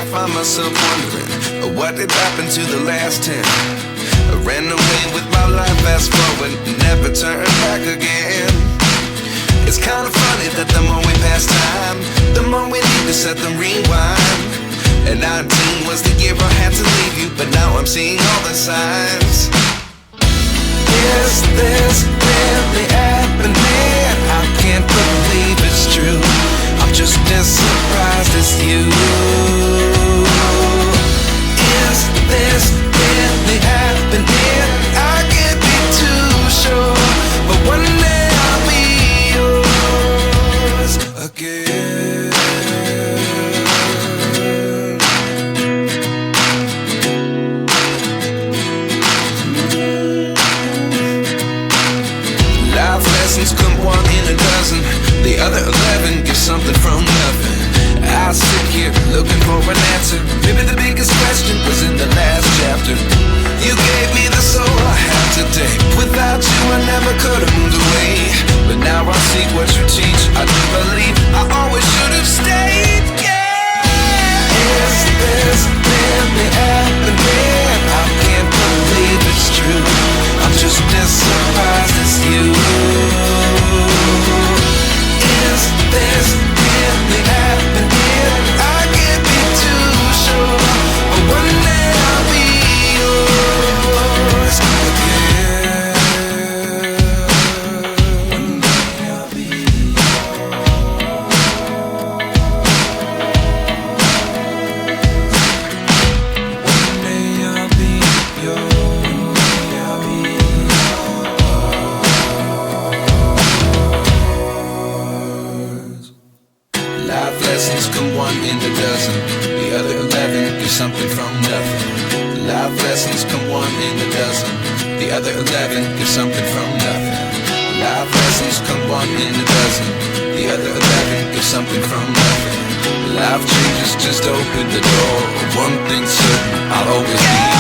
find myself wondering what did happen to the last 10. I ran away with my life, fast forward, never turn back again. It's kinda funny that the more we pass time, the more we need to set the rewind. And 19 was the year I had to leave you, but now I'm seeing all the signs. Is this really happening? I can't believe it's true. I'm just as surprised as you. Is this really happening? I can't be too sure, but one day I'll be yours again. Life lessons come one in a dozen. The other 11 give something from nothing. I sit here looking for an answer. Maybe the biggest question was in the last chapter. You gave me the soul I have today. Without you I never could have moved away. But now I see what you teach. I do believe I always should have stayed. Yeah. Is this really happening? I can't believe it's true. I'm just as surprised as you. Is this really happening? I can't be too sure, but one day I'll be yours again. One day I'll be One day I'll be yours. I'll be yours. Life lessons come one in a dozen. The other 11 give something from nothing. Life lessons come one in a dozen. The other 11 give something from nothing. Life lessons come one in a dozen. The other 11 give something from nothing. Life changes just open the door. One thing's certain, I'll always be